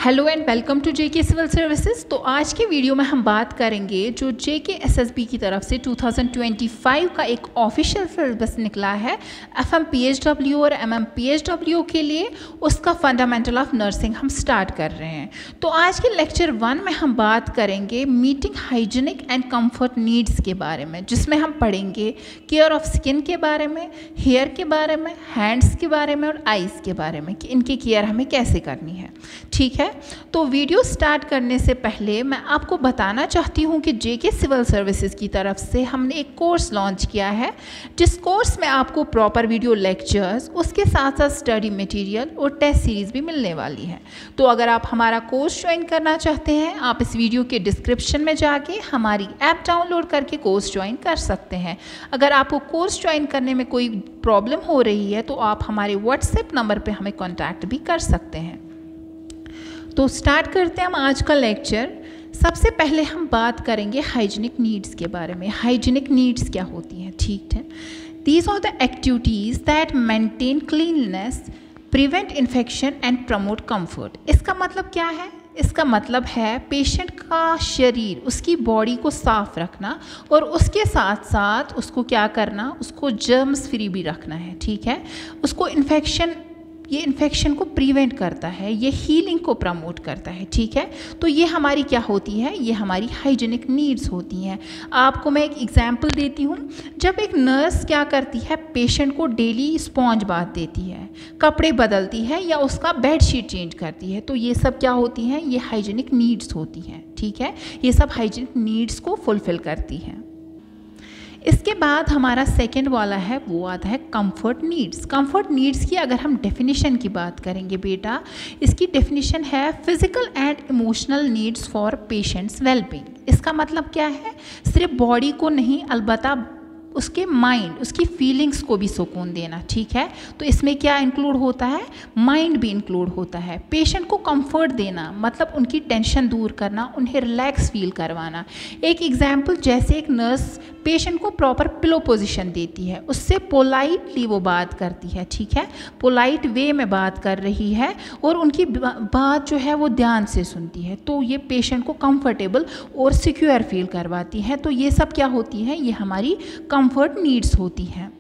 Hello and welcome to JK civil services. तो आज के वीडियो में हम बात करेंगे जो जेके एसएसबी की तरफ से 2025 का एक ऑफिशियल सिलेबस निकला है एफएमपीएचडब्ल्यू और एमएमपीएचडब्ल्यू के लिए, उसका फंडामेंटल ऑफ नर्सिंग हम स्टार्ट कर रहे हैं। तो आज के लेक्चर 1 में हम बात करेंगे meeting hygienic and comfort needs के बारे में, जिसमें हम पढ़ेंगे केयर ऑफ स्किन के बारे में, हेयर के बारे में, हैंड्स के बारे में और आईज़ के बारे में कि इनकी केयर हमें कैसे करनी है। ठीक है, तो वीडियो स्टार्ट करने से पहले मैं आपको बताना चाहती हूँ कि जेके सिविल सर्विसेज की तरफ से हमने एक कोर्स लॉन्च किया है, जिस कोर्स में आपको प्रॉपर वीडियो लेक्चर्स, उसके साथ साथ स्टडी मटेरियल और टेस्ट सीरीज़ भी मिलने वाली है। तो अगर आप हमारा कोर्स ज्वाइन करना चाहते हैं, आप इस वीडियो के डिस्क्रिप्शन में जाके हमारी ऐप डाउनलोड करके कोर्स ज्वाइन कर सकते हैं। अगर आपको कोर्स ज्वाइन करने में कोई प्रॉब्लम हो रही है तो आप हमारे व्हाट्सएप नंबर पर हमें कॉन्टैक्ट भी कर सकते हैं। तो स्टार्ट करते हैं हम आज का लेक्चर। सबसे पहले हम बात करेंगे हाइजीनिक नीड्स के बारे में। हाइजीनिक नीड्स क्या होती हैं? ठीक है, these are the activities that maintain cleanliness, prevent infection and promote comfort. इसका मतलब क्या है? इसका मतलब है पेशेंट का शरीर, उसकी बॉडी को साफ रखना और उसके साथ साथ उसको क्या करना, उसको जर्म्स फ्री भी रखना है। ठीक है, उसको ये इन्फेक्शन को प्रिवेंट करता है, ये हीलिंग को प्रमोट करता है। ठीक है, तो ये हमारी क्या होती है? ये हमारी हाइजीनिक नीड्स होती हैं। आपको मैं एक एग्जांपल देती हूँ। जब एक नर्स क्या करती है, पेशेंट को डेली स्पॉन्ज बाथ देती है, कपड़े बदलती है या उसका बेड शीट चेंज करती है, तो ये सब क्या होती हैं? ये हाइजीनिक नीड्स होती हैं। ठीक है, ये सब हाइजीनिक नीड्स को फुलफिल करती हैं। इसके बाद हमारा सेकंड वाला है, वो आता है कंफर्ट नीड्स। कंफर्ट नीड्स की अगर हम डेफिनेशन की बात करेंगे बेटा, इसकी डेफिनेशन है physical and emotional needs for patients wellbeing. इसका मतलब क्या है? सिर्फ बॉडी को नहीं, अलबत्ता उसके माइंड, उसकी फीलिंग्स को भी सुकून देना। ठीक है, तो इसमें क्या इंक्लूड होता है? माइंड भी इंक्लूड होता है। पेशेंट को कंफर्ट देना मतलब उनकी टेंशन दूर करना, उन्हें रिलैक्स फील करवाना। एक एग्जांपल, जैसे एक नर्स पेशेंट को प्रॉपर पिलो पोजीशन देती है, उससे पोलाइटली वो बात करती है। ठीक है, पोलाइट वे में बात कर रही है और उनकी बात जो है वो ध्यान से सुनती है, तो ये पेशेंट को कंफर्टेबल और सिक्योर फील करवाती है। तो ये सब क्या होती है? ये हमारी कंफर्ट नीड्स होती हैं।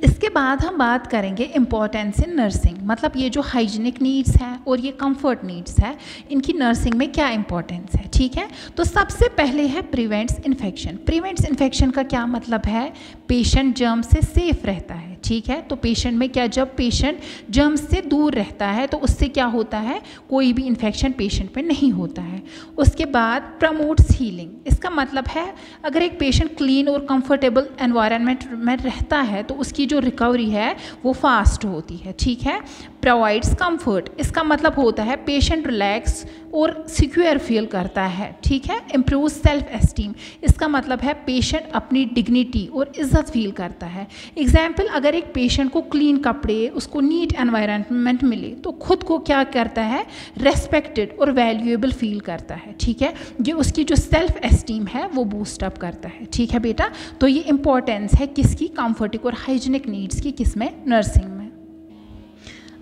इसके बाद हम बात करेंगे इम्पोर्टेंस इन नर्सिंग, मतलब ये जो हाइजीनिक नीड्स हैं और ये कंफर्ट नीड्स है, इनकी नर्सिंग में क्या इंपॉर्टेंस है। ठीक है, तो सबसे पहले है प्रिवेंट्स इन्फेक्शन। प्रिवेंट्स इन्फेक्शन का क्या मतलब है? पेशेंट जर्म से सेफ रहता है। ठीक है, तो पेशेंट में क्या, जब पेशेंट जर्म्स से दूर रहता है तो उससे क्या होता है? कोई भी इन्फेक्शन पेशेंट में नहीं होता है। उसके बाद प्रमोट्स हीलिंग। इसका मतलब है अगर एक पेशेंट क्लीन और कंफर्टेबल एनवायरनमेंट में रहता है तो उसकी जो रिकवरी है वो फास्ट होती है। ठीक है, प्रोवाइड्स कंफर्ट। इसका मतलब होता है पेशेंट रिलैक्स और सिक्योर फील करता है। ठीक है, इम्प्रूव सेल्फ एस्टीम। इसका मतलब है पेशेंट अपनी डिग्निटी और इज्जत फील करता है। एग्जाम्पल, अगर एक पेशेंट को क्लीन कपड़े, उसको नीट एनवायरनमेंट मिले तो खुद को क्या करता है? रेस्पेक्टेड और वैल्यूएबल फील करता है। ठीक है, ये उसकी जो सेल्फ एस्टीम है वो बूस्ट अप करता है। ठीक है बेटा, तो ये इंपॉर्टेंस है किसकी? कंफर्टिक और हाइजीनिक नीड्स की। किसमें? नर्सिंग में।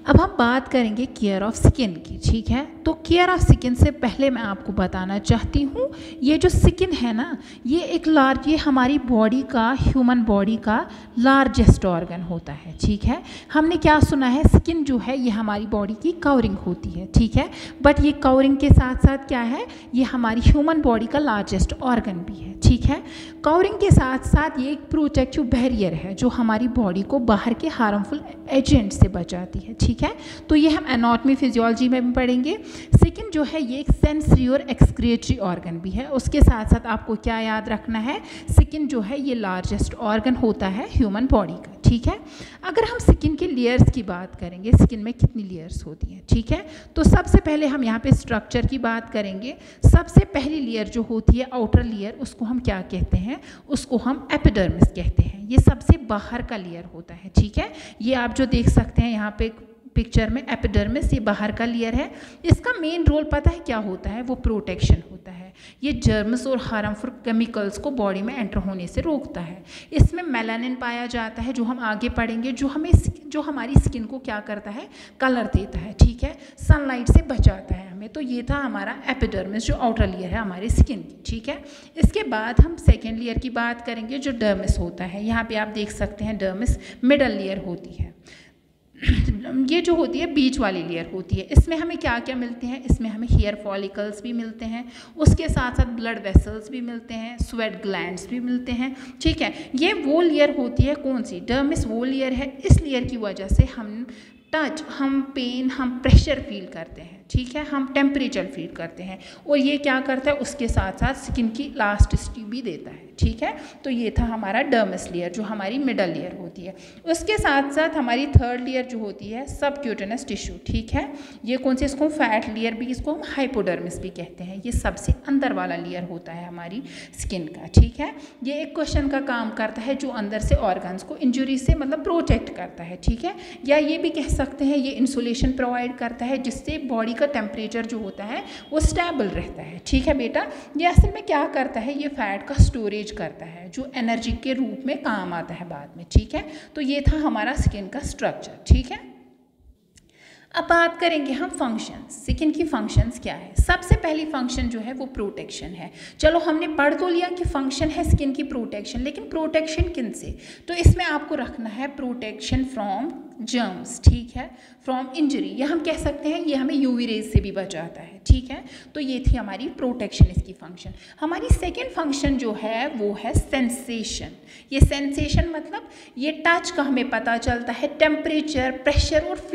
अब हम बात करेंगे केयर ऑफ स्किन की। ठीक है, तो केयर ऑफ स्किन से पहले मैं आपको बताना चाहती हूँ, ये जो स्किन है ना, ये ये हमारी बॉडी का, ह्यूमन बॉडी का लार्जेस्ट ऑर्गन होता है। ठीक है, हमने क्या सुना है? स्किन जो है ये हमारी बॉडी की कवरिंग होती है। ठीक है, बट ये कवरिंग के साथ साथ क्या है? ये हमारी ह्यूमन बॉडी का लार्जेस्ट ऑर्गन भी है। ठीक है, कवरिंग के साथ साथ ये एक प्रोटेक्टिव बैरियर है जो हमारी बॉडी को बाहर के हार्मफुल एजेंट से बचाती है। ठीक है, तो ये हम एनाटॉमी फिजियोलॉजी में भी पढ़ेंगे। स्किन जो है ये एक सेंसरी और एक्सक्रिएटरी ऑर्गन भी है। उसके साथ साथ आपको क्या याद रखना है? स्किन जो है ये लार्जेस्ट ऑर्गन होता है ह्यूमन बॉडी का। ठीक है, अगर हम स्किन के लेयर्स की बात करेंगे, स्किन में कितनी लेयर्स होती हैं? ठीक है, तो सबसे पहले हम यहाँ पे स्ट्रक्चर की बात करेंगे। सबसे पहली लेयर जो होती है, आउटर लेयर, उसको हम क्या कहते हैं? उसको हम एपिडर्मिस कहते हैं। ये सबसे बाहर का लेयर होता है। ठीक है, ये आप जो देख सकते हैं यहाँ पे पिक्चर में, एपिडर्मिस ये बाहर का लेयर है। इसका मेन रोल पता है क्या होता है? वो प्रोटेक्शन होता है। ये जर्म्स और हार्मफुल केमिकल्स को बॉडी में एंटर होने से रोकता है। इसमें मेलानिन पाया जाता है, जो हम आगे पढ़ेंगे, जो हमारी स्किन को क्या करता है? कलर देता है। ठीक है, सनलाइट से बचाता है हमें। तो ये था हमारा एपिडर्मिस जो आउटर लेयर है हमारे स्किन की, ठीक है। इसके बाद हम सेकेंड लेयर की बात करेंगे जो डर्मिस होता है। यहाँ पे आप देख सकते हैं डर्मिस मिडल लेयर होती है, ये जो होती है बीच वाली लेयर होती है। इसमें हमें क्या क्या मिलते हैं, इसमें हमें हेयर फॉलिकल्स भी मिलते हैं, उसके साथ साथ ब्लड वेसल्स भी मिलते हैं, स्वेट ग्लैंड्स भी मिलते हैं, ठीक है। ये वो लेयर होती है, कौन सी, डर्मिस वो लेयर है। इस लेयर की वजह से हम टच, हम पेन, हम प्रेशर फील करते हैं, ठीक है, हम टेम्परेचर फील करते हैं, और ये क्या करता है उसके साथ साथ स्किन की इलास्टिसिटी भी देता है, ठीक है। तो ये था हमारा डर्मिस लेयर जो हमारी मिडल लेयर होती है। उसके साथ साथ हमारी थर्ड लेयर जो होती है सबक्यूटेनस टिश्यू, ठीक है। ये कौन सी, इसको फैट लेयर भी, इसको हम हाइपोडर्मिस भी कहते हैं। ये सबसे अंदर वाला लेयर होता है हमारी स्किन का, ठीक है। ये एक क्वेश्चन का काम करता है जो अंदर से ऑर्गन्स को इंजुरी से मतलब प्रोटेक्ट करता है, ठीक है। या ये भी कह सकते हैं ये इंसुलेशन प्रोवाइड करता है जिससे बॉडी का टेम्परेचर जो होता है वो स्टेबल रहता है, ठीक है बेटा। ये असल में क्या करता है, ये फैट का स्टोरेज करता है जो एनर्जी के रूप में काम आता है बाद में, ठीक है। तो ये था हमारा स्किन का स्ट्रक्चर, ठीक है। अब बात करेंगे हम फंक्शंस, स्किन की फंक्शंस क्या है। सबसे पहली फंक्शन जो है वो प्रोटेक्शन है। चलो हमने पढ़ तो लिया कि फंक्शन है स्किन की प्रोटेक्शन, लेकिन प्रोटेक्शन किन से, तो इसमें आपको रखना है प्रोटेक्शन फ्रॉम जर्म्स, ठीक है, फ्रॉम इंजरी, या हम कह सकते हैं ये हमें यूवी रेज से भी बचाता है, ठीक है। तो ये थी हमारी प्रोटेक्शन, इसकी फंक्शन। हमारी सेकेंड फंक्शन जो है वो है सेंसेशन। ये सेंसेशन मतलब ये टच का हमें पता चलता है, टेम्परेचर, प्रेशर और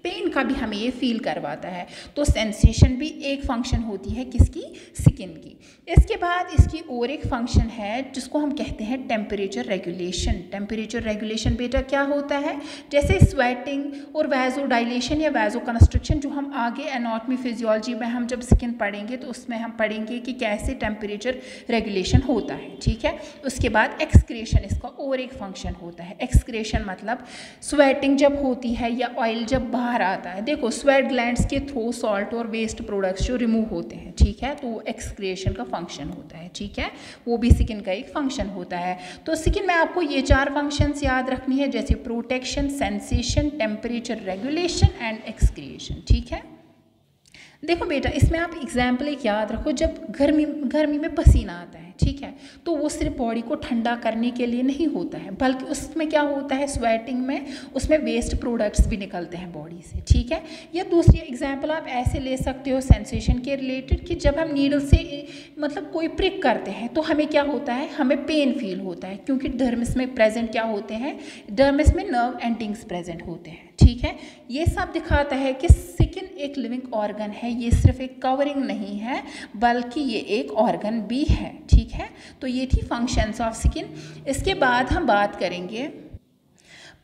पेन का भी हमें ये फील करवाता है। तो सेंसेशन भी एक फंक्शन होती है किसकी, स्किन की। इसके बाद इसकी और एक फंक्शन है जिसको हम कहते हैं टेम्परेचर रेगुलेशन। टेम्परेचर रेगुलेशन बेटा क्या होता है, जैसे स्वेटिंग और वैजोडाइलेशन या वैजो कंस्ट्रक्शन, जो हम आगे एनाटॉमी फिजियोलॉजी में हम जब स्किन पढ़ेंगे तो उसमें हम पढ़ेंगे कि कैसे टेम्परेचर रेगुलेशन होता है, ठीक है। उसके बाद एक्सक्रीशन, इसका और एक फंक्शन होता है। एक्सक्रीशन मतलब स्वेटिंग जब होती है या ऑयल जब बाहर आता है, देखो स्वेट ग्लैंड्स के थ्रू सॉल्ट और वेस्ट प्रोडक्ट्स जो रिमूव होते हैं, ठीक है, तो वो एक्सक्रीशन का फंक्शन होता है, ठीक है। वो भी स्किन का एक फंक्शन होता है। तो स्किन में आपको ये 4 फंक्शंस याद रखनी है, जैसे protection, sensation, temperature regulation and excretion, ठीक है। देखो बेटा इसमें आप एग्जाम्पल एक याद रखो, जब गर्मी में पसीना आता है, ठीक है, तो वो सिर्फ बॉडी को ठंडा करने के लिए नहीं होता है, बल्कि उसमें क्या होता है, स्वेटिंग में उसमें वेस्ट प्रोडक्ट्स भी निकलते हैं बॉडी से, ठीक है। या दूसरी एग्जांपल आप ऐसे ले सकते हो सेंसेशन के रिलेटेड कि जब हम नीडल से मतलब कोई प्रिक करते हैं तो हमें क्या होता है, हमें पेन फील होता है, क्योंकि डर्मिस में प्रेजेंट क्या होते हैं, डर्मिस में नर्व एंडिंग्स प्रेजेंट होते हैं, ठीक है। ये सब दिखाता है कि स्किन एक लिविंग ऑर्गन है, ये सिर्फ एक कवरिंग नहीं है बल्कि ये एक ऑर्गन भी है, ठीक है। तो ये थी फंक्शंस ऑफ स्किन। इसके बाद हम बात करेंगे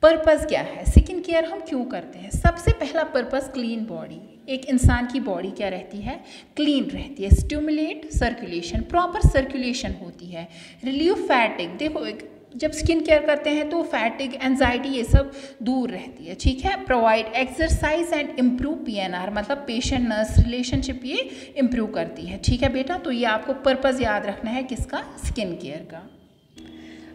पर्पस क्या है, स्किन केयर हम क्यों करते हैं। सबसे पहला पर्पस क्लीन बॉडी। एक इंसान की बॉडी क्या रहती है, क्लीन रहती है। स्टिमुलेट सर्कुलेशन, प्रॉपर सर्कुलेशन होती है। रिलीव फैटिग, देखो जब स्किन केयर करते हैं तो फैटिग, एंजाइटी ये सब दूर रहती है, ठीक है। Provide exercise and improve PNR, मतलब पेशेंट नर्स रिलेशनशिप ये इम्प्रूव करती है, ठीक है बेटा। तो ये आपको पर्पस याद रखना है किसका, स्किन केयर का।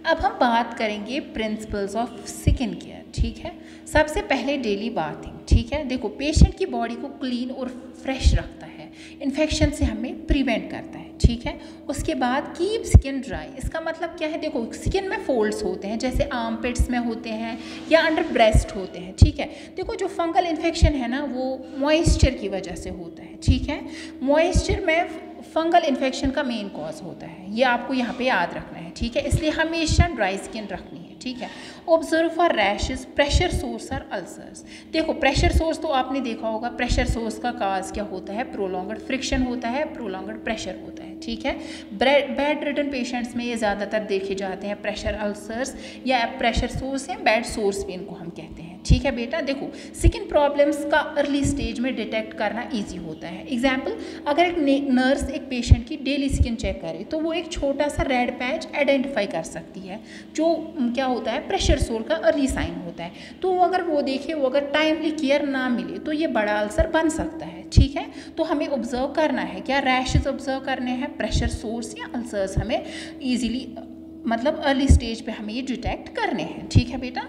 अब हम बात करेंगे प्रिंसिपल्स ऑफ स्किन केयर, ठीक है। सबसे पहले डेली बाथिंग, ठीक है। देखो पेशेंट की बॉडी को क्लीन और फ्रेश रखता है, इन्फेक्शन से हमें प्रिवेंट करता है, ठीक है। उसके बाद कीप स्किन ड्राई, इसका मतलब क्या है, देखो स्किन में फोल्ड्स होते हैं, जैसे आर्म पिट्स में होते हैं या अंडर ब्रेस्ट होते हैं, ठीक है। देखो जो फंगल इन्फेक्शन है ना वो मॉइस्चर की वजह से होता है, ठीक है। मॉइस्चर में फंगल इन्फेक्शन का मेन कॉज होता है, ये आपको यहाँ पे याद रखना है, ठीक है। इसलिए हमेशा ड्राई स्किन रखनी है, ठीक है। Observe for rashes, pressure source और अल्सर्स। देखो प्रेशर सोर्स तो आपने देखा होगा, प्रेशर सोर्स का काज क्या होता है, प्रोलॉन्ग्ड फ्रिक्शन होता है, प्रोलॉन्ग्ड प्रेशर होता है, ठीक है। बेड रिडन पेशेंट्स में ये ज़्यादातर देखे जाते हैं प्रेशर अल्सर्स या प्रेशर सोर्स या बेड सोर्स भी इनको हम कहते हैं, ठीक है बेटा। देखो स्किन प्रॉब्लम्स का अर्ली स्टेज में डिटेक्ट करना ईजी होता है। एग्जाम्पल, अगर एक नर्स एक पेशेंट की डेली स्किन चेक करे तो वो एक छोटा सा रेड पैच आइडेंटिफाई कर सकती है, जो क्या होता है, प्रेशर सोर का अर्ली साइन होता है। तो अगर वो देखे, वो अगर टाइमली केयर ना मिले तो ये बड़ा अल्सर बन सकता है, ठीक है। तो हमें ऑब्जर्व करना है, क्या रैशेस ऑब्जर्व करने हैं, प्रेशर सोर्स या अल्सर्स हमें ईजिली मतलब अर्ली स्टेज पे हमें ये डिटेक्ट करने हैं, ठीक है बेटा।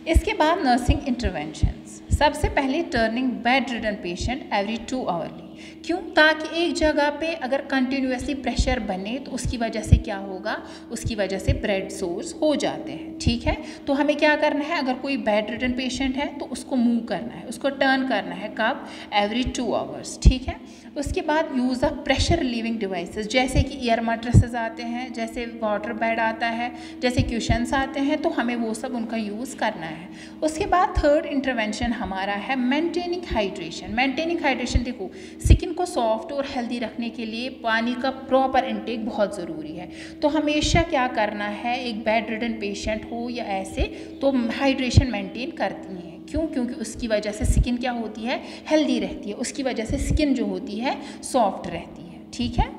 इसके बाद नर्सिंग इंटरवेंशंस। सबसे पहले turning bed ridden patient every 2 hourly. क्यों? ताकि एक जगह पे अगर कंटिन्यूसली प्रेशर बने तो उसकी वजह से क्या होगा, उसकी वजह से ब्लड सोर्स हो जाते हैं। ठीक है, तो हमें क्या करना है, अगर कोई बेड रिडन पेशेंट है तो उसको मूव करना है, उसको टर्न करना है, कब? Every 2 hours. ठीक है, उसके बाद use of pressure relieving devices, जैसे कि एयर मैट्रेसेस आते हैं, जैसे वाटर बेड आता है, जैसे क्यूशंस आते हैं, तो हमें वो सब उनका यूज़ करना है। उसके बाद थर्ड इंटरवेंशन हमारा है मेंटेनिंग हाइड्रेशन। मेंटेनिंग हाइड्रेशन, देखो स्किन को सॉफ्ट और हेल्दी रखने के लिए पानी का प्रॉपर इनटेक बहुत ज़रूरी है। तो हमेशा क्या करना है, एक बेड रिडन पेशेंट हो या ऐसे, तो हाइड्रेशन मेंटेन करती हैं। क्यों? क्योंकि उसकी वजह से स्किन क्या होती है, हेल्दी रहती है, उसकी वजह से स्किन जो होती है सॉफ्ट रहती है। ठीक है,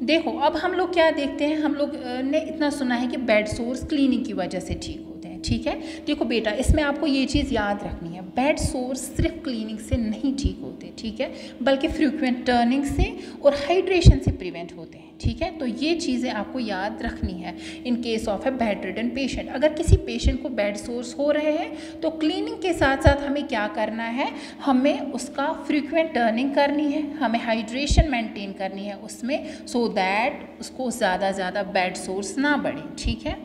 देखो अब हम लोग क्या देखते हैं, हम लोग ने इतना सुना है कि बेड सोर्स क्लीनिंग की वजह से ठीक होते हैं। ठीक है, देखो बेटा इसमें आपको ये चीज़ याद रखनी है, बेड सोर्स सिर्फ क्लीनिंग से नहीं ठीक होते। ठीक है, बल्कि फ्रीक्वेंट टर्निंग से और हाइड्रेशन से प्रिवेंट होते हैं। ठीक है, तो ये चीज़ें आपको याद रखनी है in case of A bed ridden patient. अगर किसी पेशेंट को बेड सोर्स हो रहे हैं तो क्लीनिंग के साथ साथ हमें क्या करना है, हमें उसका फ्रीक्वेंट टर्निंग करनी है, हमें हाइड्रेशन मेंटेन करनी है उसमें, सो दैट उसको ज़्यादा बेड सोर्स ना बढ़े। ठीक है,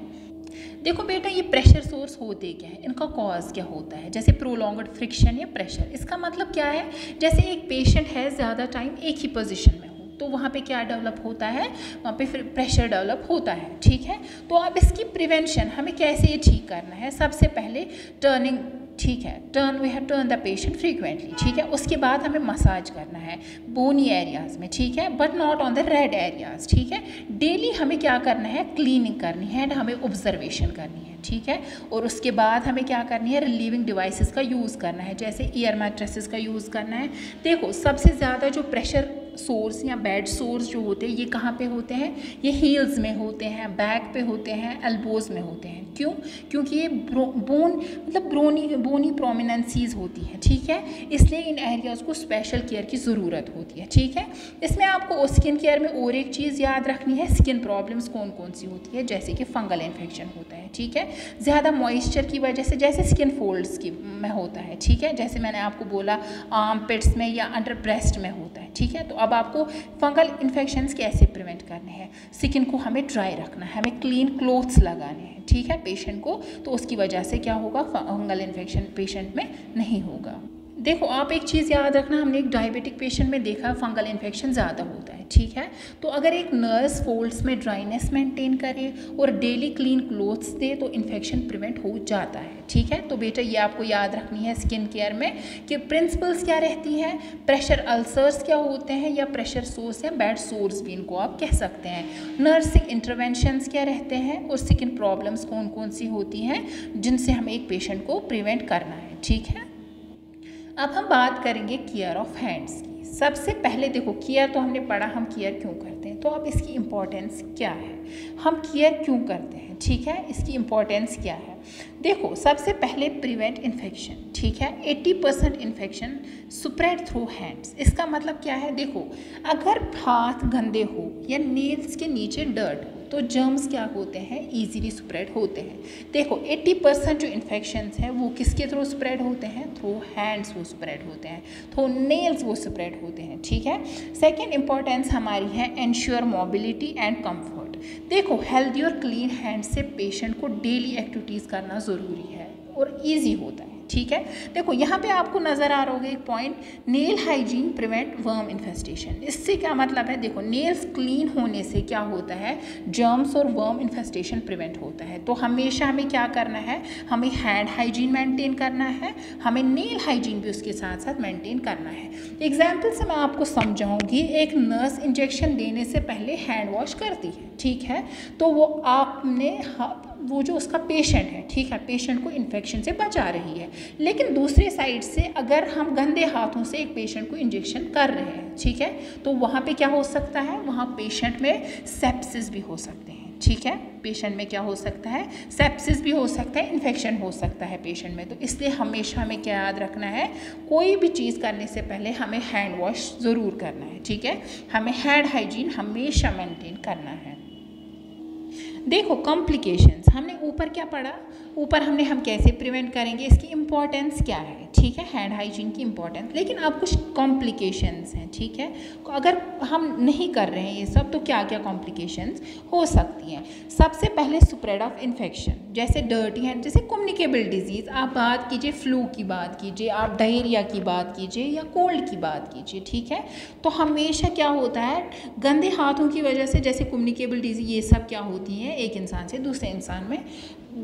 देखो बेटा ये प्रेशर सोर्स होते क्या है, इनका कॉज क्या होता है, जैसे प्रोलॉन्ग्ड फ्रिक्शन या प्रेशर। इसका मतलब क्या है, जैसे एक पेशेंट है ज़्यादा टाइम एक ही पोजीशन में हो तो वहाँ पे क्या डेवलप होता है, वहाँ पे फिर प्रेशर डेवलप होता है। ठीक है, तो अब इसकी प्रिवेंशन हमें कैसे ये ठीक करना है, सबसे पहले टर्निंग। ठीक है, we have turn the patient frequently. ठीक है, उसके बाद हमें मसाज करना है बोनी एरियाज़ में। ठीक है, but not on the red areas. ठीक है, डेली हमें क्या करना है, क्लीनिंग करनी है एंड हमें ऑब्जर्वेशन करनी है। ठीक है, और उसके बाद हमें क्या करनी है, रिलीविंग डिवाइसेस का यूज़ करना है, जैसे एयर मैट्रेसेस का यूज़ करना है। देखो सबसे ज़्यादा जो प्रेशर सोर्स या बेड सोर्स जो होते हैं ये कहाँ पे होते हैं, ये हील्स में होते हैं, बैक पे होते हैं, एल्बोज में होते हैं। क्यों? क्योंकि ये बोनी प्रोमिनेंसीज होती है। ठीक है, इसलिए इन एरियाज़ को स्पेशल केयर की ज़रूरत होती है। ठीक है, इसमें आपको स्किन केयर में और एक चीज़ याद रखनी है, स्किन प्रॉब्लम्स कौन कौन सी होती है, जैसे कि फंगल इन्फेक्शन होता है। ठीक है, ज़्यादा मॉइस्चर की वजह से, जैसे स्किन फोल्ड्स की में होता है। ठीक है, जैसे मैंने आपको बोला आर्म पिट्स में या अंडर ब्रेस्ट में होता है। ठीक है, तो अब आपको फंगल इन्फेक्शंस कैसे प्रिवेंट करने हैं, स्किन को हमें ड्राई रखना है, हमें क्लीन क्लोथ्स लगाने हैं। ठीक है, पेशेंट को, तो उसकी वजह से क्या होगा, फंगल इन्फेक्शन पेशेंट में नहीं होगा। देखो आप एक चीज़ याद रखना, हमने एक डायबिटिक पेशेंट में देखा फंगल इन्फेक्शन ज़्यादा होता है। ठीक है, तो अगर एक नर्स फोल्ड्स में ड्राइनेस मेंटेन करे और डेली क्लीन क्लोथ्स दे तो इन्फेक्शन प्रिवेंट हो जाता है। ठीक है, तो बेटा ये आपको याद रखनी है स्किन केयर में कि प्रिंसिपल्स क्या रहती हैं, प्रेशर अल्सर्स क्या होते हैं या प्रेशर सोर्स या बेड सोर्स भी इनको आप कह सकते हैं, नर्सिंग इंटरवेंशंस क्या रहते हैं और स्किन प्रॉब्लम्स कौन कौन सी होती हैं जिनसे हमें एक पेशेंट को प्रिवेंट करना है। ठीक है, अब हम बात करेंगे केयर ऑफ हैंड्स की। सबसे पहले देखो केयर तो हमने पढ़ा, हम केयर क्यों करते हैं, तो अब इसकी इम्पोर्टेंस क्या है, हम केयर क्यों करते हैं। ठीक है, इसकी इम्पोर्टेंस क्या है, देखो सबसे पहले प्रिवेंट इन्फेक्शन। ठीक है, 80% इन्फेक्शन स्प्रेड थ्रू हैंड्स। इसका मतलब क्या है, देखो अगर हाथ गंदे हो या नेल्स के नीचे डर्ट हो तो जर्म्स क्या होते हैं, ईजीली स्प्रेड होते हैं। देखो 80% जो इन्फेक्शंस हैं वो किसके थ्रू स्प्रेड होते हैं, थ्रू हैंड्स वो स्प्रेड होते हैं, थ्रू नेल्स वो स्प्रेड होते हैं। ठीक है, सेकेंड इंपॉर्टेंस हमारी है एंश्योर मोबिलिटी एंड कंफर्ट। देखो हेल्दी और क्लीन हैंड से पेशेंट को डेली एक्टिविटीज़ करना ज़रूरी है और ईजी होता है। ठीक है, देखो यहाँ पे आपको नज़र आ रहा होगा एक point, nail hygiene prevent worm infestation. इससे क्या मतलब है, देखो नेल्स क्लीन होने से क्या होता है, जर्म्स और वर्म इन्फेस्टेशन प्रिवेंट होता है। तो हमेशा हमें क्या करना है, हमें हैंड हाइजीन मेंटेन करना है, हमें नेल हाइजीन भी उसके साथ साथ मेंटेन करना है। एग्जाम्पल से मैं आपको समझाऊंगी, एक नर्स इंजेक्शन देने से पहले हैंड वॉश करती है। ठीक है, तो वो जो उसका पेशेंट है, ठीक है, पेशेंट को इन्फेक्शन से बचा रही है, लेकिन दूसरे साइड से अगर हम गंदे हाथों से एक पेशेंट को इंजेक्शन कर रहे हैं, ठीक है, तो वहाँ पे क्या हो सकता है, वहाँ पेशेंट में सेप्सिस भी हो सकते हैं। ठीक है, पेशेंट में क्या हो सकता है, सेप्सिस भी हो सकता है, इन्फेक्शन हो सकता है पेशेंट में। तो इसलिए हमेशा हमें क्या याद रखना है, कोई भी चीज़ करने से पहले हमें हैंड वॉश ज़रूर करना है। ठीक है, हमें हैंड हाइजीन हमेशा मेंटेन करना है। देखो कॉम्प्लिकेशंस, हमने ऊपर क्या पढ़ा, ऊपर हम कैसे प्रिवेंट करेंगे, इसकी इम्पोर्टेंस क्या है, ठीक है, हैंड हाइजीन की इम्पोर्टेंस। लेकिन अब कुछ कॉम्प्लिकेशंस हैं, ठीक है, अगर हम नहीं कर रहे हैं ये सब तो क्या क्या कॉम्प्लिकेशंस हो सकती हैं। सबसे पहले स्प्रेड ऑफ इन्फेक्शन, जैसे डर्टी हैंड, जैसे कम्युनिकेबल डिजीज़, आप बात कीजिए फ्लू की बात कीजिए, आप डायरिया की बात कीजिए या कोल्ड की बात कीजिए, ठीक है, तो हमेशा क्या होता है, गंदे हाथों की वजह से, जैसे कम्युनिकेबल डिजीज़ ये सब क्या होती हैं, एक इंसान से दूसरे इंसान में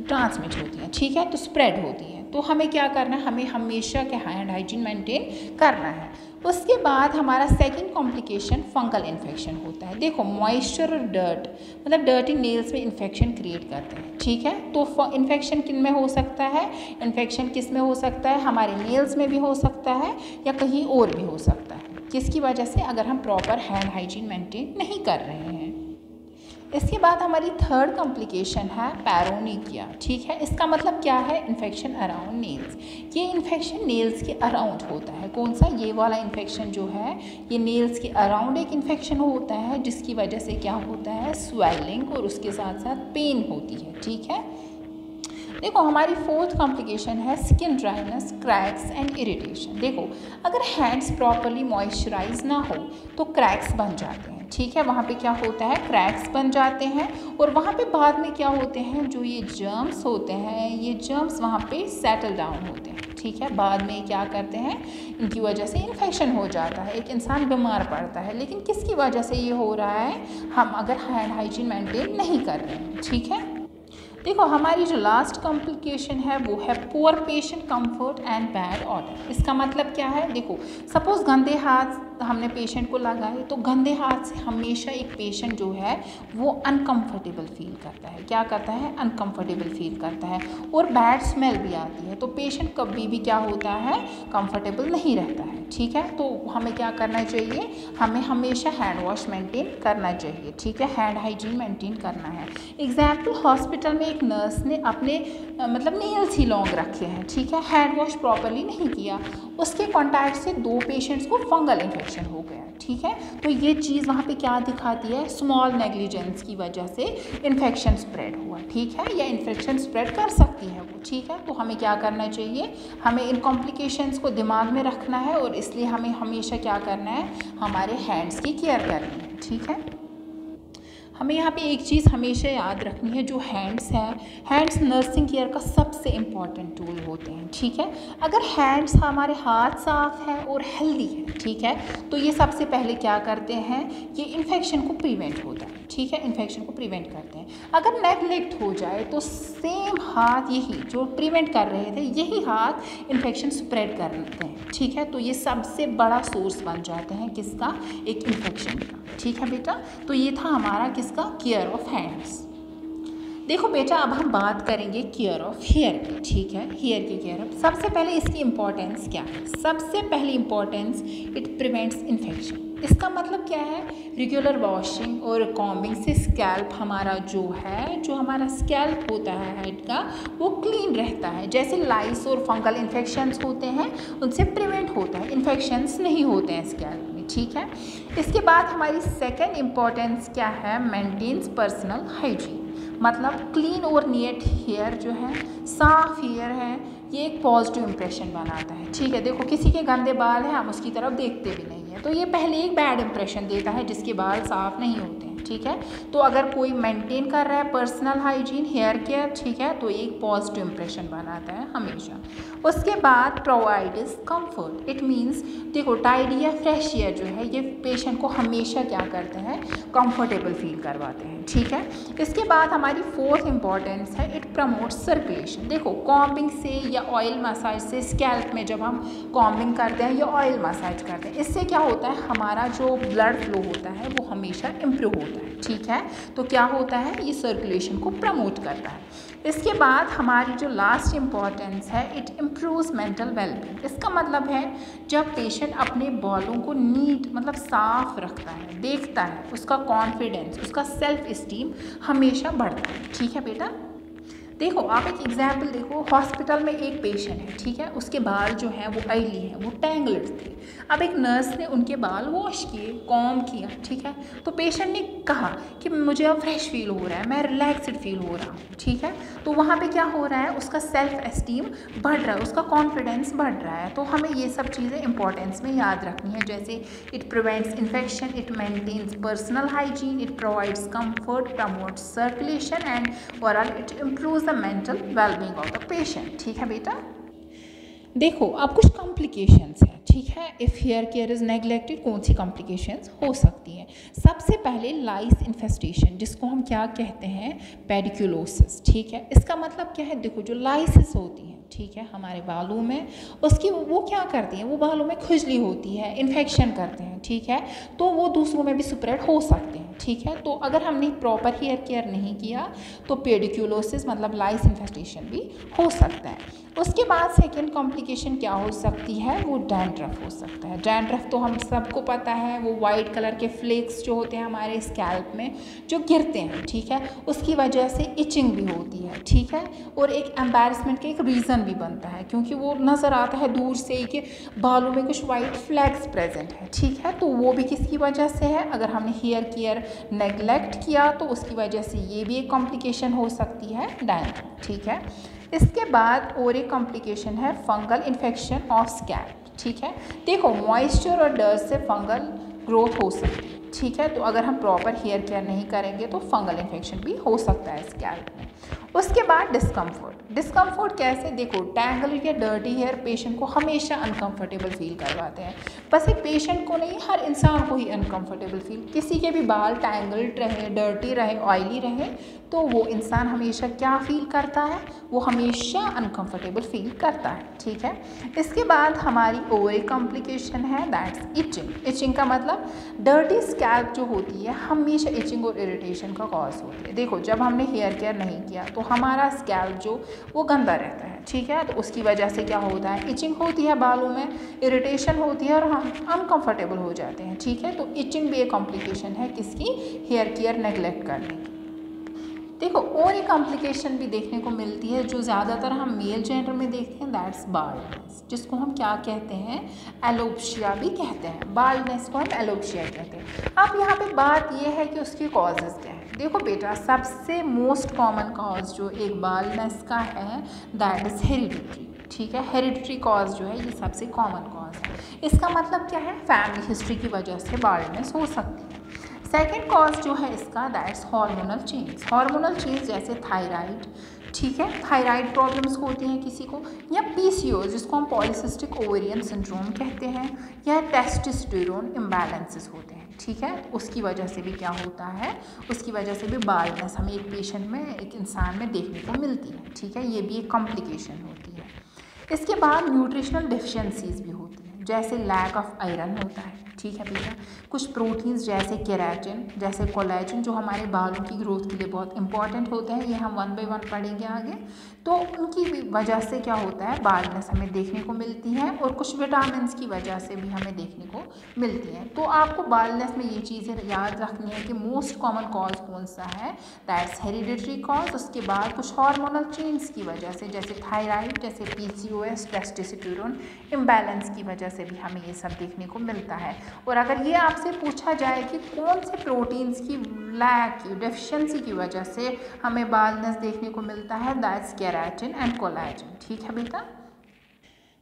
ट्रांसमिट होती हैं, ठीक है, तो स्प्रेड होती हैं। तो हमें क्या करना है, हमें हमेशा क्या हैंड हाइजीन मेंटेन करना है। उसके बाद हमारा सेकंड कॉम्प्लिकेशन फंगल इन्फेक्शन होता है। देखो मॉइस्चर और डर्ट, मतलब डर्टी नेल्स में इन्फेक्शन क्रिएट करते हैं, ठीक है, तो इन्फेक्शन किन में हो सकता है, इन्फेक्शन किस में हो सकता है, हमारे नेल्स में भी हो सकता है या कहीं और भी हो सकता है, किसकी वजह से, अगर हम प्रॉपर हैंड हाइजीन मेंटेन नहीं कर रहे हैं। इसके बाद हमारी थर्ड कॉम्प्लिकेशन है पैरोनिकिया, ठीक है, इसका मतलब क्या है, इन्फेक्शन अराउंड नेल्स। ये इन्फेक्शन नेल्स के अराउंड होता है, कौन सा, ये वाला इन्फेक्शन जो है ये नेल्स के अराउंड एक इन्फेक्शन होता है, जिसकी वजह से क्या होता है, स्वेलिंग और उसके साथ साथ पेन होती है, ठीक है। देखो हमारी फोर्थ कॉम्प्लिकेशन है skin dryness, cracks and irritation. देखो अगर हैंड्स प्रॉपरली मॉइस्चराइज ना हो तो क्रैक्स बन जाते हैं, ठीक है, वहाँ पे क्या होता है, क्रैक्स बन जाते हैं और वहाँ पे बाद में क्या होते हैं, जो ये जर्म्स होते हैं, ये जर्म्स वहाँ पे सेटल डाउन होते हैं, ठीक है, बाद में क्या करते हैं, इनकी वजह से इन्फेक्शन हो जाता है, एक इंसान बीमार पड़ता है। लेकिन किसकी वजह से ये हो रहा है, हम अगर हैंड हाइजीन मेंटेन नहीं कर रहे हैं, ठीक है। देखो हमारी जो लास्ट कॉम्प्लिकेशन है वो है poor patient comfort and bad order. इसका मतलब क्या है, देखो सपोज़ गंदे हाथ हमने पेशेंट को लगाए, तो गंदे हाथ से हमेशा एक पेशेंट जो है वो अनकंफर्टेबल फील करता है, क्या करता है, अनकंफर्टेबल फील करता है और बैड स्मेल भी आती है, तो पेशेंट कभी भी क्या होता है, कंफर्टेबल नहीं रहता है, ठीक है। तो हमें क्या करना चाहिए, हमें हमेशा हैंड वॉश मेंटेन करना चाहिए, ठीक है, हैंड हाइजीन मेंटेन करना है। एग्जाम्पल, हॉस्पिटल में एक नर्स ने अपने मतलब नेल्स ही लॉन्ग रखे हैं, ठीक है, हैंड वॉश प्रॉपरली नहीं किया, उसके कॉन्टैक्ट से 2 पेशेंट्स को फंगल इन्फेक्शन हो गया, ठीक है। तो ये चीज़ वहाँ पे क्या दिखाती है, स्मॉल नेग्लिजेंस की वजह से इन्फेक्शन स्प्रेड हुआ, ठीक है, या इन्फेक्शन स्प्रेड कर सकती है वो, ठीक है। तो हमें क्या करना चाहिए, हमें इन कॉम्प्लिकेशंस को दिमाग में रखना है और इसलिए हमें हमेशा क्या करना है, हमारे हैंड्स की केयर करनी है, ठीक है। हमें यहाँ पे एक चीज़ हमेशा याद रखनी है, जो हैंड्स है, हैंड्स नर्सिंग केयर का सबसे इम्पॉर्टेंट टूल होते हैं, ठीक है। अगर हैंड्स, हमारे हाथ साफ है और हेल्दी है, ठीक है, तो ये सबसे पहले क्या करते हैं, ये इन्फेक्शन को प्रिवेंट होता है, ठीक है, इन्फेक्शन को प्रिवेंट करते हैं। अगर नेगलेक्ट हो जाए तो सेम हाथ, यही जो प्रिवेंट कर रहे थे यही हाथ इन्फेक्शन स्प्रेड कर देते हैं, ठीक है। तो ये सबसे बड़ा सोर्स बन जाते हैं किसका, एक इन्फेक्शन का, ठीक है बेटा। तो ये था हमारा किसका, केयर ऑफ हैंड्स। देखो बेटा अब हम बात करेंगे केयर ऑफ हेयर की, ठीक है, हेयर की केयर ऑफ। सबसे पहले इसकी इम्पोर्टेंस क्या है, सबसे पहली इम्पोर्टेंस, इट प्रिवेंट्स इन्फेक्शन। इसका मतलब क्या है, रेगुलर वॉशिंग और कॉम्बिंग से स्कैल्प हमारा जो है, जो हमारा स्कैल्प होता है हेड का, वो क्लीन रहता है। जैसे लाइस और फंगल इन्फेक्शंस होते हैं उनसे प्रिवेंट होता है, इन्फेक्शंस नहीं होते हैं स्कैल्प में, ठीक है। इसके बाद हमारी सेकेंड इम्पोर्टेंस क्या है, मेंटेन्स पर्सनल हाइजीन। मतलब क्लीन और नीट हेयर जो है, साफ हेयर है, ये एक पॉजिटिव इंप्रेशन बनाता है, ठीक है। देखो किसी के गंदे बाल हैं, हम उसकी तरफ देखते भी नहीं हैं, तो ये पहले एक बैड इंप्रेशन देता है जिसके बाल साफ नहीं होते हैं, ठीक है। तो अगर कोई मेंटेन कर रहा है पर्सनल हाइजीन, हेयर केयर, ठीक है, तो एक पॉजिटिव इंप्रेशन बनाता है हमेशा। उसके बाद प्रोवाइड्स कंफर्ट, इट मीन्स देखो टाइडी या फ्रेश हेयर जो है ये पेशेंट को हमेशा क्या करते हैं, कंफर्टेबल फील करवाते हैं, ठीक है। इसके बाद हमारी फोर्थ इंपॉर्टेंस है, इट प्रमोट्स सर्कुलेशन। देखो कॉम्बिंग से या ऑयल मसाज से, स्कैल्प में जब हम कॉम्बिंग करते हैं या ऑयल मसाज करते हैं, इससे क्या होता है, हमारा जो ब्लड फ्लो होता है वो हमेशा इम्प्रूव होता है, ठीक है। तो क्या होता है, ये सर्कुलेशन को प्रमोट करता है। इसके बाद हमारी जो लास्ट इम्पॉर्टेंस है, इट इम्प्रूव्स मेंटल वेलबींग। इसका मतलब है जब पेशेंट अपने बालों को नीट मतलब साफ रखता है, देखता है, उसका कॉन्फिडेंस, उसका सेल्फ इस्टीम हमेशा बढ़ता है, ठीक है बेटा। देखो आप एक एग्जाम्पल देखो, हॉस्पिटल में एक पेशेंट है, ठीक है, उसके बाल जो है वो ऑयली है, वो टैंगल्ड थे। अब एक नर्स ने उनके बाल वॉश किए, कॉम किया, ठीक है, तो पेशेंट ने कहा कि मुझे अब फ्रेश फील हो रहा है, मैं रिलैक्सड फील हो रहा हूँ, ठीक है। तो वहाँ पे क्या हो रहा है, उसका सेल्फ एस्टीम बढ़ रहा है, उसका कॉन्फिडेंस बढ़ रहा है। तो हमें ये सब चीज़ें इंपॉर्टेंस में याद रखनी है, जैसे it prevents infection, it maintains personal hygiene, it provides comfort, promotes circulation and overall it improves the mental wellbeing of the patient. ठीक है बेटा। देखो अब कुछ कॉम्प्लिकेशंस हैं, ठीक है, if hair care is neglected कौन सी कॉम्प्लिकेशंस हो सकती हैं। सबसे पहले लाइस इन्फेस्टेशन, जिसको हम क्या कहते हैं, पेडिकुलोसिस, ठीक है। इसका मतलब क्या है, देखो जो लाइसिस होती हैं, ठीक है, हमारे बालों में, उसकी वो क्या करती हैं, वो बालों में खुजली होती है, इन्फेक्शन करते हैं, ठीक है, तो वो दूसरों में भी स्प्रेड हो सकते हैं, ठीक है। तो अगर हमने प्रॉपर हेयर केयर नहीं किया तो पेडिकुलोसिस मतलब लाइस इन्फेस्टेशन भी हो सकता है। उसके बाद सेकेंड कॉम्प्लिकेशन क्या हो सकती है, वो डैंड्रफ हो सकता है। डैंड्रफ तो हम सबको पता है, वो वाइट कलर के फ्लेक्स जो होते हैं हमारे स्कैल्प में जो गिरते हैं, ठीक है, उसकी वजह से इचिंग भी होती है, ठीक है, और एक एम्बैरसमेंट का एक रीज़न भी बनता है, क्योंकि वो नज़र आता है दूर से ही कि बालों में कुछ वाइट फ्लैग्स प्रेजेंट है, ठीक है। तो वो भी किसकी वजह से है, अगर हमने हेयर केयर नेगलेक्ट किया तो उसकी वजह से ये भी एक कॉम्प्लिकेशन हो सकती है, डैंड्रफ, ठीक है। इसके बाद और एक कॉम्प्लिकेशन है फंगल इन्फेक्शन ऑफ स्कैल्प, ठीक है। देखो मॉइस्चर और डस्ट से फंगल ग्रोथ हो सकती है, ठीक है, तो अगर हम प्रॉपर हेयर केयर नहीं करेंगे तो फंगल इन्फेक्शन भी हो सकता है स्कैल्प में। उसके बाद डिस्कम्फर्ट कैसे, देखो टैंगल्ड या डर्टी हेयर पेशेंट को हमेशा अनकंफर्टेबल फील करवाते हैं। बस एक पेशेंट को नहीं, हर इंसान को ही अनकंफर्टेबल फील, किसी के भी बाल टैंगल्ड रहे, डर्टी रहे, ऑयली रहे, तो वो इंसान हमेशा क्या फील करता है, वो हमेशा अनकंफर्टेबल फील करता है, ठीक है। इसके बाद हमारी और एक कॉम्प्लिकेशन है, दैट्स इचिंग का मतलब डर्टी स्कैल्प जो होती है हमेशा इचिंग और इरिटेशन का कॉज होती है। देखो जब हमने हेयर केयर नहीं किया तो हमारा स्कैल्प जो वो गंदा रहता है, ठीक है, तो उसकी वजह से क्या होता है, इचिंग होती है बालों में, इरिटेशन होती है और हम अनकंफर्टेबल हो जाते हैं, ठीक है। तो इचिंग भी एक कॉम्प्लिकेशन है किसकी, हेयर केयर नेगलेक्ट करने की। देखो और एक कॉम्प्लिकेशन भी देखने को मिलती है जो ज़्यादातर हम मेल जेंडर में देखते हैं, दैट्स बाल्डनेस, जिसको हम क्या कहते हैं, एलोपेशिया भी कहते हैं। बाल्डनेस को हम एलोपेशिया कहते हैं। अब यहाँ पे बात ये है कि उसकी कॉजेज़ क्या है। देखो बेटा सबसे मोस्ट कॉमन कॉज जो एक बाल्डनेस का है, दैट इज़ हेरिडिटरी, ठीक है। हेरिडिटरी कॉज जो है ये सबसे कॉमन कॉज है। इसका मतलब क्या है, फैमिली हिस्ट्री की वजह से बाल्डनेस हो सकती है। सेकेंड कॉज जो है इसका, दैट्स हार्मोनल चेंज जैसे थायराइड, ठीक है, थायराइड प्रॉब्लम्स होती हैं किसी को, या पीसीओएस जिसको हम पॉलीसिस्टिक ओवेरियन सिंड्रोम कहते हैं, या टेस्टोस्टेरोन इम्बैलेंसेस होते हैं, ठीक है। उसकी वजह से भी क्या होता है, उसकी वजह से भी बाल्डनेस हमें एक पेशेंट में, एक इंसान में देखने को मिलती है, ठीक है, ये भी एक कॉम्प्लिकेशन होती है। इसके बाद न्यूट्रिशनल डिफिशिएंसीज भी होती हैं, जैसे लैक ऑफ आयरन होता है, ठीक है बेटा। कुछ प्रोटीन्स जैसे केराटिन, जैसे कोलेजन जो हमारे बालों की ग्रोथ के लिए बहुत इंपॉर्टेंट होते हैं, ये हम 1 बाय 1 पढ़ेंगे आगे, तो उनकी वजह से क्या होता है, बाल्डनेस हमें देखने को मिलती है, और कुछ विटामिन की वजह से भी हमें देखने को मिलती हैं। तो आपको बाल्डनेस में ये चीज़ें याद रखनी है कि मोस्ट कॉमन कॉज कौन सा है, दैट्स हेरिडिटरी कॉज। उसके बाद कुछ हार्मोनल चेंज की वजह से, जैसे थायराइड, जैसे पीसीओएस, टेस्टोस्टेरोन इम्बैलेंस की वजह से भी हमें ये सब देखने को मिलता है। और अगर ये आपसे पूछा जाए कि कौन से प्रोटीन्स की लैक की डेफिशिएंसी की वजह से हमें बाल्डनेस देखने को मिलता है, दैट्स केराटिन एंड कोलेजन, ठीक है बेटा।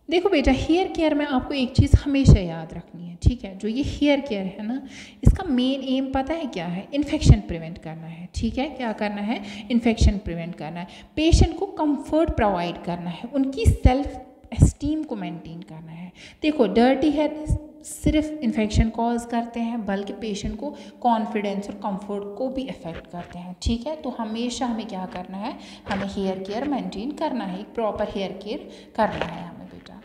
देखो बेटा हेयर केयर में आपको एक चीज़ हमेशा याद रखनी है, ठीक है, जो ये हेयर केयर है ना, इसका मेन एम पता है क्या है, इन्फेक्शन प्रिवेंट करना है, ठीक है। क्या करना है, इन्फेक्शन प्रिवेंट करना है, पेशेंट को कंफर्ट प्रोवाइड करना है, उनकी सेल्फ एस्टीम को मेंटेन करना है। देखो डर्टी हेयर सिर्फ इन्फेक्शन कॉज करते हैं, बल्कि पेशेंट को कॉन्फिडेंस और कंफर्ट को भी अफेक्ट करते हैं, ठीक है। तो हमेशा हमें क्या करना है, हमें हेयर केयर मेंटेन करना है, एक प्रॉपर हेयर केयर करना है हमें बेटा।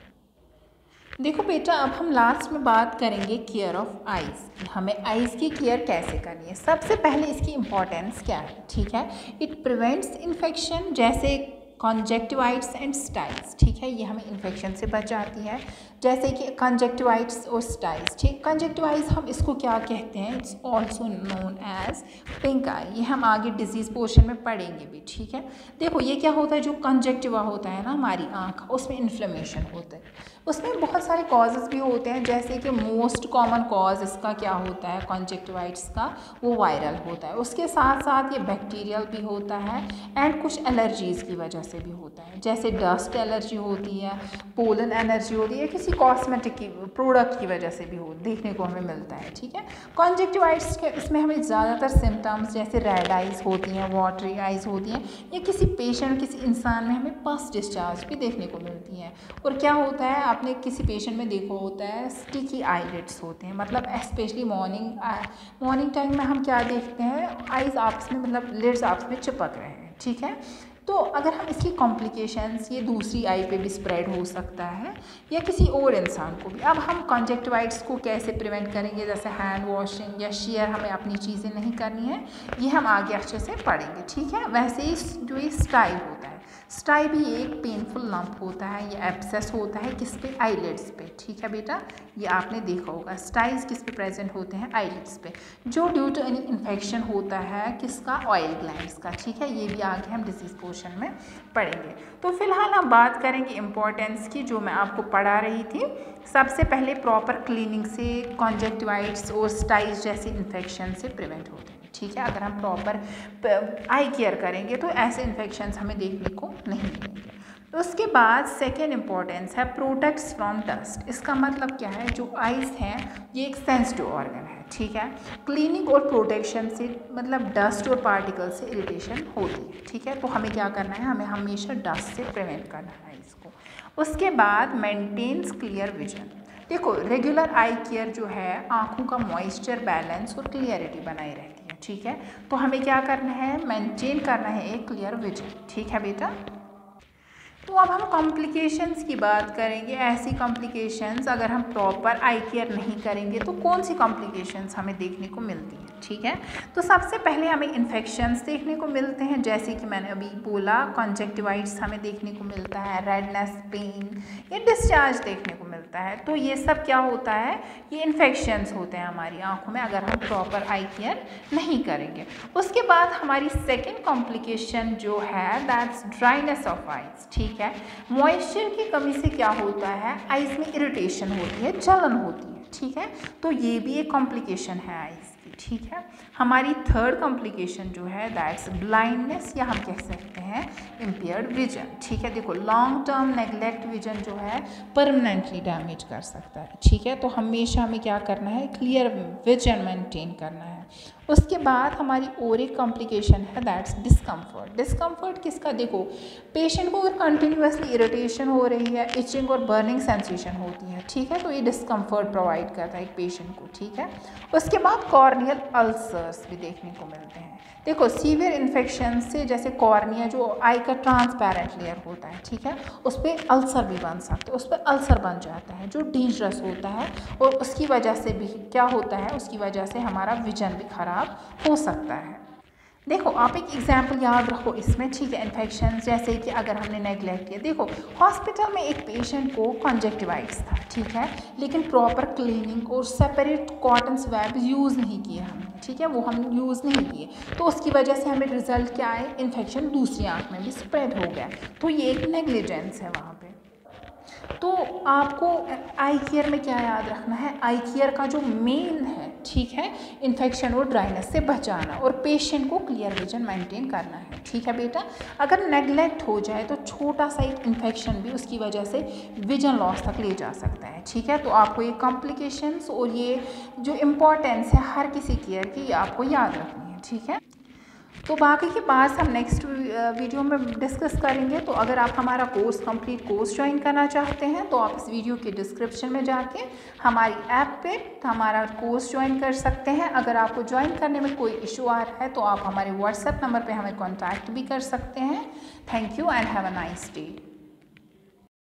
देखो बेटा अब हम लास्ट में बात करेंगे केयर ऑफ आइज़, हमें आइज़ की केयर कैसे करनी है। सबसे पहले इसकी इम्पोर्टेंस क्या है, ठीक है, इट प्रिवेंट्स इन्फेक्शन, जैसे कंजक्टिवाइट्स एंड स्टाइल्स, ठीक है, ये हमें इन्फेक्शन से बचाती है। जैसे कि कंजक्टिवाइट्स और स्टाइल्स, ठीक, कंजक्टिवाइट्स हम इसको क्या कहते हैं, it's also known as pink eye, ये हम आगे डिजीज़ पोर्शन में पढ़ेंगे भी, ठीक है। देखो ये क्या होता है, जो कंजक्टिवा होता है ना हमारी आँख, उसमें इन्फ्लेमेशन होता है, उसमें बहुत सारे कॉजेज़ भी होते हैं। जैसे कि मोस्ट कॉमन कॉज इसका क्या होता है कंजक्टिवाइट्स का, वो वायरल होता है, उसके साथ साथ ये बैक्टीरियल भी होता है एंड कुछ एलर्जीज़ की वजह से भी होता है, जैसे डस्ट एलर्जी होती है, पोलन एलर्जी होती है, किसी कॉस्मेटिक की प्रोडक्ट की वजह से भी देखने को हमें मिलता है, ठीक है। कंजक्टिवाइट्स के इसमें हमें ज़्यादातर सिम्टम्स जैसे रेड आइज़ होती हैं, वाटरी आइज़ होती हैं, या किसी पेशेंट किसी इंसान में हमें पस डिस्चार्ज भी देखने को मिलती है। और क्या होता है, आपने किसी पेशेंट में देखा होता है स्टिकी आईलिड्स होते हैं, मतलब स्पेशली मॉर्निंग टाइम में हम क्या देखते हैं, आइज़ आपस में मतलब लिड्स आपस में चिपक रहे हैं, ठीक है। तो अगर हम इसकी कॉम्प्लिकेशंस, ये दूसरी आई पे भी स्प्रेड हो सकता है या किसी और इंसान को भी। अब हम कंजक्टिवाइट्स को कैसे प्रिवेंट करेंगे, जैसे हैंड वॉशिंग या शेयर हमें अपनी चीज़ें नहीं करनी है, ये हम आगे अच्छे से पढ़ेंगे, ठीक है। वैसे ही जो ये स्टाई होता है, स्टाई भी एक पेनफुल लंप होता है, ये एब्सेस होता है किस पे, आईलिड्स पे, ठीक है बेटा, ये आपने देखा होगा। स्टाइज किस पे प्रेजेंट होते हैं, आईलिड्स पे, जो ड्यू टू एनी इन्फेक्शन होता है किसका, ऑयल ग्लैंड्स का, ठीक है। ये भी आगे हम डिजीज पोर्शन में पढ़ेंगे। तो फिलहाल हम बात करेंगे इंपॉर्टेंस की, जो मैं आपको पढ़ा रही थी। सबसे पहले प्रॉपर क्लीनिंग से कंजक्टिवाइट्स और स्टाइज जैसी इन्फेक्शन से प्रिवेंट होते हैं, ठीक है। अगर हम प्रॉपर आई केयर करेंगे तो ऐसे इन्फेक्शंस हमें देखने को नहीं मिलेंगे। उसके बाद सेकेंड इम्पॉर्टेंस है प्रोटेक्ट्स फ्रॉम डस्ट। इसका मतलब क्या है, जो आइज़ हैं ये एक सेंसिटिव ऑर्गन है, ठीक है। क्लीनिंग और प्रोटेक्शन से मतलब डस्ट और पार्टिकल से इरिटेशन होती है, ठीक है। तो हमें क्या करना है, हमें हमेशा डस्ट से प्रिवेंट करना है इसको। उसके बाद मेंटेन्स क्लियर विजन। देखो रेगुलर आई केयर जो है आँखों का मॉइस्चर बैलेंस और क्लियरिटी बनाई रहती है, ठीक है। तो हमें क्या करना है, मेंटेन करना है एक क्लियर विजन, ठीक है बेटा। तो अब हम कॉम्प्लिकेशंस की बात करेंगे। ऐसी कॉम्प्लिकेशंस अगर हम प्रॉपर आई केयर नहीं करेंगे तो कौन सी कॉम्प्लिकेशंस हमें देखने को मिलती हैं, ठीक है। तो सबसे पहले हमें इन्फेक्शंस देखने को मिलते हैं, जैसे कि मैंने अभी बोला कंजक्टिवाइट्स हमें देखने को मिलता है, रेडनेस, पेन या डिस्चार्ज देखने को मिलता है। तो ये सब क्या होता है, ये इन्फेक्शंस होते हैं हमारी आँखों में अगर हम प्रॉपर आई केयर नहीं करेंगे। उसके बाद हमारी सेकेंड कॉम्प्लिकेशन जो है दैट्स ड्राइनेस ऑफ आइज, ठीक है। मॉइस्चर की कमी से क्या होता है, आइज में इरिटेशन होती है, जलन होती है, ठीक है। तो ये भी एक कॉम्प्लिकेशन है आइज की, ठीक है। हमारी थर्ड कॉम्प्लिकेशन जो है दैट्स ब्लाइंडनेस, या हम कह सकते हैं इम्पेयर्ड विजन, ठीक है। देखो लॉन्ग टर्म नेग्लेक्ट विजन जो है परमानेंटली डैमेज कर सकता है, ठीक है। तो हमेशा हमें क्या करना है, क्लियर विजन मेंटेन करना है। उसके बाद हमारी और एक कॉम्प्लिकेशन है दैट्स डिस्कम्फर्ट। डिस्कम्फर्ट किसका, देखो पेशेंट को अगर कंटिन्यूसली इरिटेशन हो रही है, इचिंग और बर्निंग सेंसेशन होती है, ठीक है, तो ये डिस्कम्फर्ट प्रोवाइड करता है एक पेशेंट को, ठीक है। उसके बाद कॉर्नियल अल्सर्स भी देखने को मिलते हैं। देखो सीवियर इन्फेक्शन से, जैसे कॉर्निया जो आई का ट्रांसपेरेंट लेयर होता है, ठीक है, उस पर अल्सर भी बन सकते हैं, उस पर अल्सर बन जाता है जो डेंजरस होता है, और उसकी वजह से भी क्या होता है, उसकी वजह से हमारा विजन भी खराब हो सकता है। देखो आप एक एग्जाम्पल याद रखो इसमें, ठीक है, इन्फेक्शन जैसे कि अगर हमने नेगलेक्ट किया, देखो हॉस्पिटल में एक पेशेंट को कंजक्टिवाइट्स था, ठीक है, लेकिन प्रॉपर क्लीनिंग और सेपरेट कॉटन स्वैब यूज़ नहीं किए हमने, ठीक है, वो हम यूज़ नहीं किए, तो उसकी वजह से हमें रिजल्ट क्या आए, इन्फेक्शन दूसरी आँख में भी स्प्रेड हो गया। तो ये एक नेग्लिजेंस है वहाँ पे। तो आपको आई केयर में क्या याद रखना है, आई केयर का जो मेन है, ठीक है, इन्फेक्शन और ड्राइनेस से बचाना और पेशेंट को क्लियर विजन मेंटेन करना है, ठीक है बेटा। अगर नेग्लेक्ट हो जाए तो छोटा सा एक इन्फेक्शन भी उसकी वजह से विजन लॉस तक ले जा सकता है, ठीक है। तो आपको ये कॉम्प्लिकेशंस और ये जो इम्पोर्टेंस है हर किसी केयर की, ये आपको याद रखनी है, ठीक है। तो बाकी की बात हम नेक्स्ट वीडियो में डिस्कस करेंगे। तो अगर आप हमारा कंप्लीट कोर्स ज्वाइन करना चाहते हैं तो आप इस वीडियो के डिस्क्रिप्शन में जाके हमारी ऐप पे हमारा कोर्स ज्वाइन कर सकते हैं। अगर आपको ज्वाइन करने में कोई इशू आ रहा है तो आप हमारे व्हाट्सएप नंबर पे हमें कॉन्टैक्ट भी कर सकते हैं। Thank you and have a nice day.